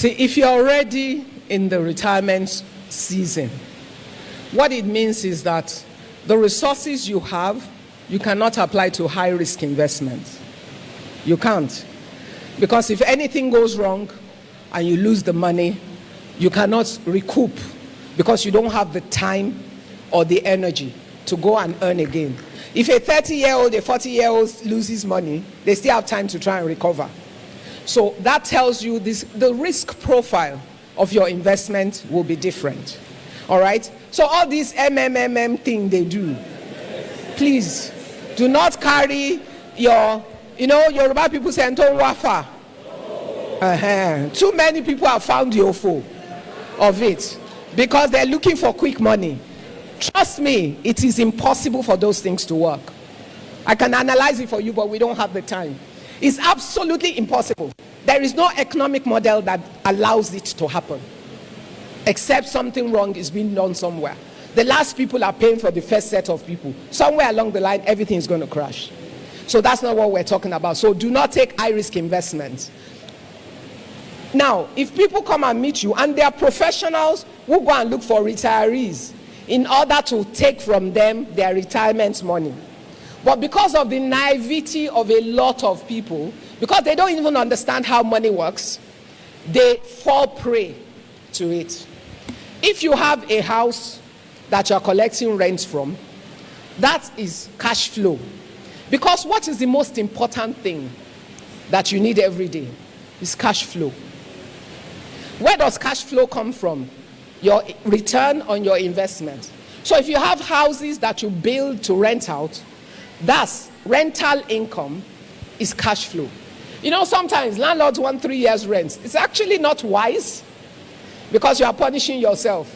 See, if you're already in the retirement season, what it means is that the resources you have, you cannot apply to high-risk investments. You can't. Because if anything goes wrong and you lose the money, you cannot recoup because you don't have the time or the energy to go and earn again. If a 30-year-old, a 40-year-old loses money, they still have time to try and recover. So that tells you the risk profile of your investment will be different. All right? So all this MMMM thing they do, please do not carry your, Yoruba people say, "Nton wafa." Too many people have found the ofo of it because they're looking for quick money. Trust me, it is impossible for those things to work. I can analyze it for you, but we don't have the time. It's absolutely impossible. There is no economic model that allows it to happen, except something wrong is being done somewhere. The last people are paying for the first set of people. Somewhere along the line, everything is going to crash. So that's not what we're talking about. So do not take high-risk investments. Now, if people come and meet you, and they are professionals who go and look for retirees in order to take from them their retirement money. But because of the naivety of a lot of people, because they don't even understand how money works, they fall prey to it. If you have a house that you're collecting rent from, that is cash flow. Because what is the most important thing that you need every day is cash flow. Where does cash flow come from? Your return on your investment. So if you have houses that you build to rent out, that's rental income is cash flow. Sometimes landlords want 3 years rent. It's actually not wise because you are punishing yourself.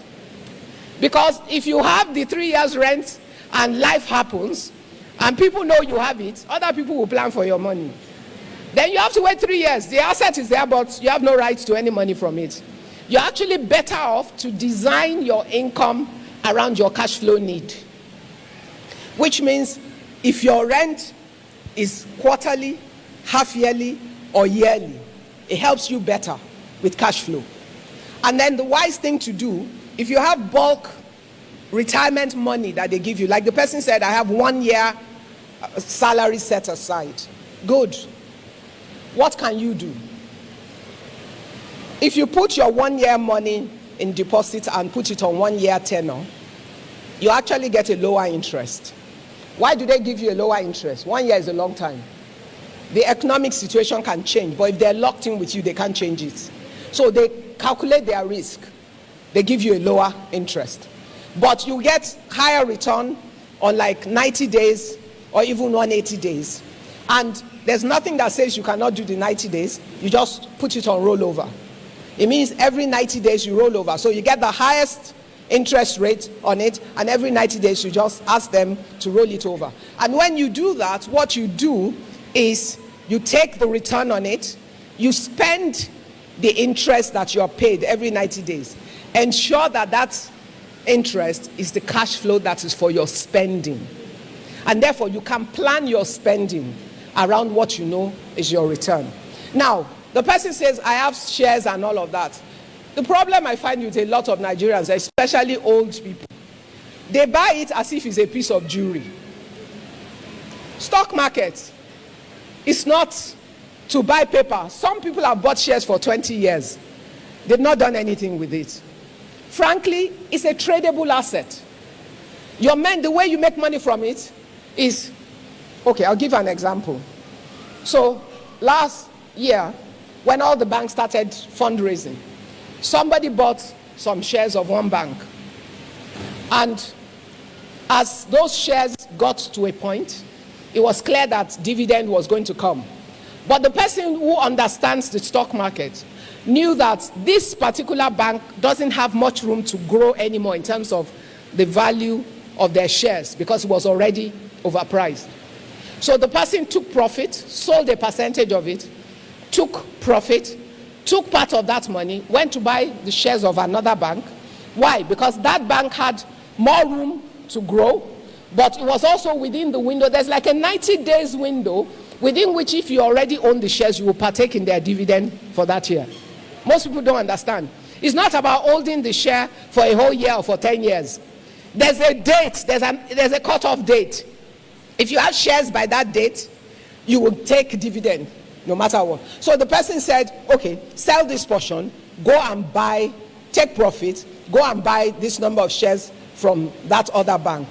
Because if you have the 3 years rent and life happens and people know you have it, other people will plan for your money. Then you have to wait 3 years. The asset is there, but you have no right to any money from it. You're actually better off to design your income around your cash flow need. Which means if your rent is quarterly, half yearly, or yearly, it helps you better with cash flow. And then the wise thing to do, if you have bulk retirement money that they give you, like the person said, I have 1 year salary set aside. Good. What can you do? If you put your 1 year money in deposit and put it on 1 year tenor, you actually get a lower interest. Why do they give you a lower interest? 1 year is a long time. The economic situation can change, but if they're locked in with you, they can't change it. So they calculate their risk. They give you a lower interest. But you get higher return on like 90 days or even 180 days. And there's nothing that says you cannot do the 90 days. You just put it on rollover. It means every 90 days you roll over. So you get the highest interest rate on it, and every 90 days you just ask them to roll it over. And when you do that, what you do is you take the return on it, you spend the interest that you are paid every 90 days. Ensure that that interest is the cash flow that is for your spending. And therefore you can plan your spending around what you know is your return. Now, the person says, I have shares and all of that. The problem I find with a lot of Nigerians, especially old people, they buy it as if it's a piece of jewelry. Stock market is not to buy paper. Some people have bought shares for 20 years. They've not done anything with it. Frankly, it's a tradable asset. The way you make money from it is, okay, I'll give an example. So last year, when all the banks started fundraising, somebody bought some shares of one bank. And as those shares got to a point, it was clear that dividend was going to come. But the person who understands the stock market knew that this particular bank doesn't have much room to grow anymore in terms of the value of their shares because it was already overpriced. So the person took profit, sold a percentage of it, took profit, took part of that money, went to buy the shares of another bank. Why? Because that bank had more room to grow, but it was also within the window. There's like a 90 days window within which if you already own the shares, you will partake in their dividend for that year. Most people don't understand. It's not about holding the share for a whole year or for 10 years. There's a date, there's a cutoff date. If you have shares by that date, you will take dividend no matter what. So the person said, okay, sell this portion, go and buy, take profit, go and buy this number of shares from that other bank.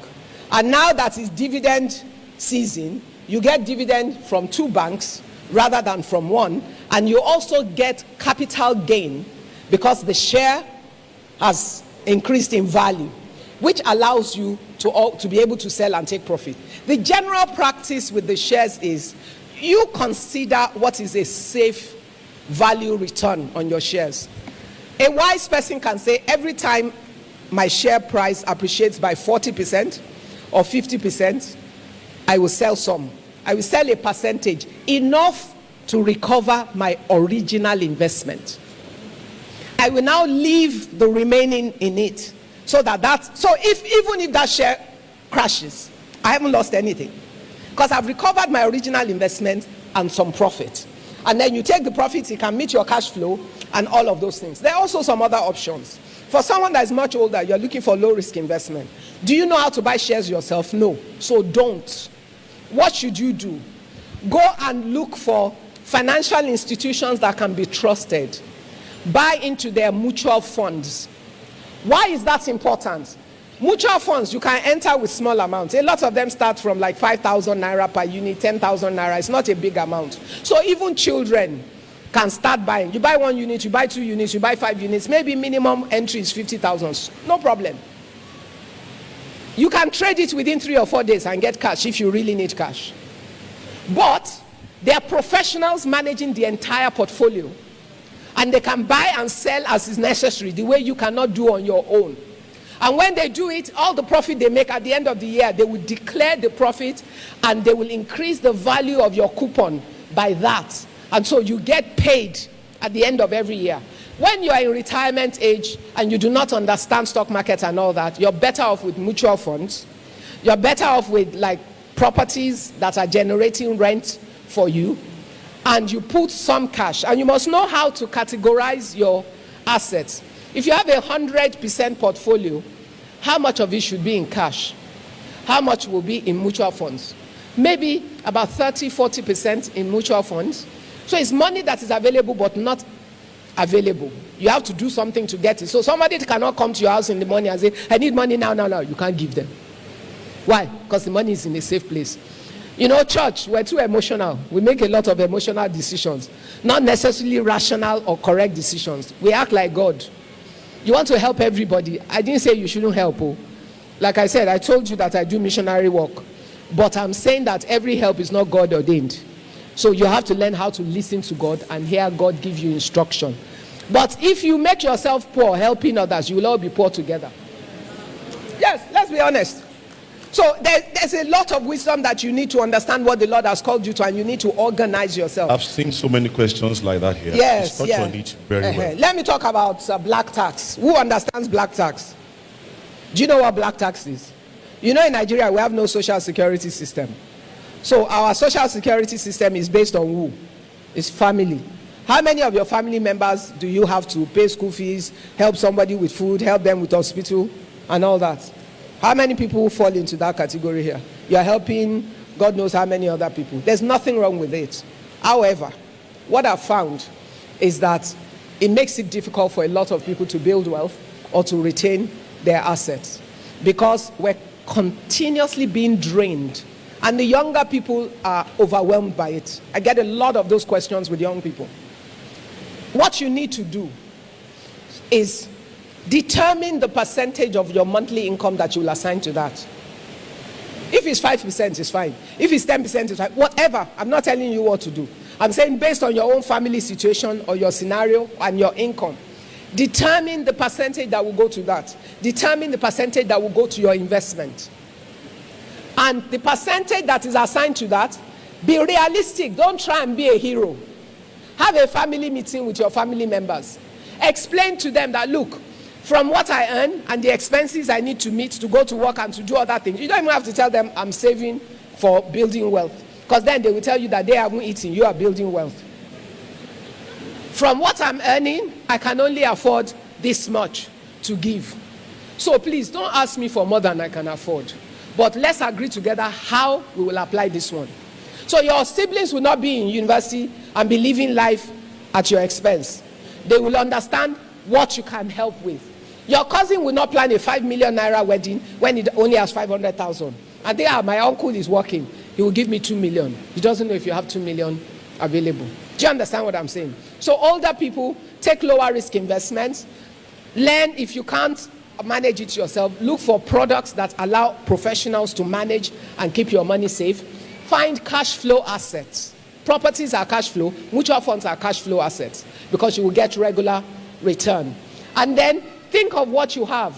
And now that is dividend season, you get dividend from 2 banks rather than from 1, and you also get capital gain because the share has increased in value, which allows you to be able to sell and take profit. The general practice with the shares is you consider what is a safe value return on your shares. A wise person can say, every time my share price appreciates by 40% or 50%, I will sell some. I will sell a percentage, enough to recover my original investment. I will now leave the remaining in it, so even if that share crashes, I haven't lost anything, because I've recovered my original investment and some profit. And then you take the profit, it can meet your cash flow and all of those things. There are also some other options. For someone that is much older, you're looking for low risk investment. Do you know how to buy shares yourself? No. So don't. What should you do? Go and look for financial institutions that can be trusted. Buy into their mutual funds. Why is that important? Mutual funds, you can enter with small amounts. A lot of them start from like 5,000 naira per unit, 10,000 naira. It's not a big amount. So even children can start buying. You buy 1 unit, you buy 2 units, you buy 5 units. Maybe minimum entry is 50,000. No problem. You can trade it within 3 or 4 days and get cash if you really need cash. But they are professionals managing the entire portfolio. And they can buy and sell as is necessary, the way you cannot do on your own. And when they do it, all the profit they make at the end of the year, they will declare the profit and they will increase the value of your coupon by that. And so you get paid at the end of every year. When you are in retirement age and you do not understand stock market and all that, you're better off with mutual funds. You're better off with like properties that are generating rent for you. And you put some cash. And you must know how to categorize your assets. If you have a 100% portfolio, how much of it should be in cash? How much will be in mutual funds? Maybe about 30-40% in mutual funds. So it's money that is available but not available. You have to do something to get it. So somebody cannot come to your house in the morning and say, I need money now. You can't give them. Why? Because the money is in a safe place. You know, church, we're too emotional. We make a lot of emotional decisions. Not necessarily rational or correct decisions. We act like God. You want to help everybody. I didn't say you shouldn't help. Like I said, I told you that I do missionary work. But I'm saying that every help is not God ordained. So you have to learn how to listen to God and hear God give you instruction. But if you make yourself poor helping others, you will all be poor together. Yes, let's be honest. So there's a lot of wisdom that you need to understand what the Lord has called you to, and you need to organize yourself. I've seen so many questions like that here. Yes, touch on it very well. Let me talk about black tax. Who understands black tax? Do you know what black tax is? You know, in Nigeria, we have no social security system. So our social security system is based on who? It's family. How many of your family members do you have to pay school fees, help somebody with food, help them with hospital, and all that? How many people fall into that category here? You're helping God knows how many other people. There's nothing wrong with it. However, what I've found is that it makes it difficult for a lot of people to build wealth or to retain their assets because we're continuously being drained. And the younger people are overwhelmed by it. I get a lot of those questions with young people. What you need to do is determine the percentage of your monthly income that you will assign to that. If it's 5%, it's fine. If it's 10%, it's fine. Whatever. I'm not telling you what to do. I'm saying based on your own family situation or your scenario and your income, determine the percentage that will go to that. Determine the percentage that will go to your investment. And the percentage that is assigned to that, be realistic. Don't try and be a hero. Have a family meeting with your family members. Explain to them that, look, from what I earn and the expenses I need to meet to go to work and to do other things, you don't even have to tell them I'm saving for building wealth. Because then they will tell you that they haven't eaten, you are building wealth. From what I'm earning, I can only afford this much to give. So please don't ask me for more than I can afford. But let's agree together how we will apply this one. So your siblings will not be in university and be living life at your expense. They will understand what you can help with. Your cousin will not plan a 5 million naira wedding when it only has 500,000. And my uncle is working. He will give me 2 million. He doesn't know if you have 2 million available. Do you understand what I'm saying? So older people, take lower risk investments. Learn, if you can't manage it yourself, look for products that allow professionals to manage and keep your money safe. Find cash flow assets. Properties are cash flow. Mutual funds are cash flow assets because you will get regular return. And then think of what you have.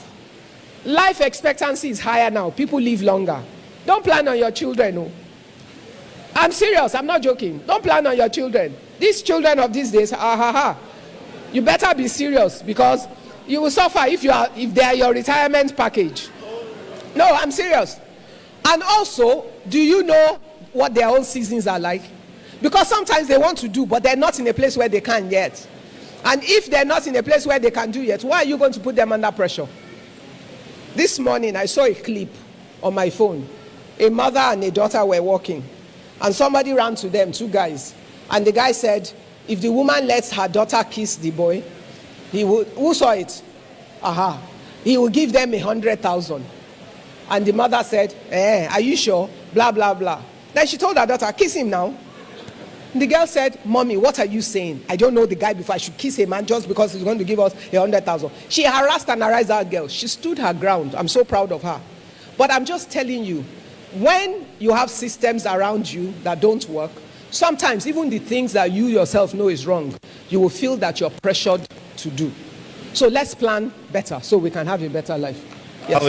Life expectancy is higher now. People live longer. Don't plan on your children. No. I'm serious. I'm not joking. Don't plan on your children. These children of these days, you better be serious because you will suffer if they are your retirement package. No, I'm serious. And also, do you know what their own seasons are like? Because sometimes they want to do, but they're not in a place where they can yet. And if they're not in a place where they can do yet, why are you going to put them under pressure? This morning, I saw a clip on my phone. A mother and a daughter were walking. And somebody ran to them, 2 guys. And the guy said, if the woman lets her daughter kiss the boy, he will, who saw it? He will give them 100,000. And the mother said, are you sure? Blah, blah, blah. Then she told her daughter, kiss him now. The girl said, Mommy, what are you saying? I don't know the guy before. I should kiss a man just because he's going to give us 100,000. She harassed and harassed that girl. She stood her ground. I'm so proud of her. But I'm just telling you, when you have systems around you that don't work, sometimes even the things that you yourself know is wrong, you will feel that you're pressured to do. So let's plan better so we can have a better life. Yes.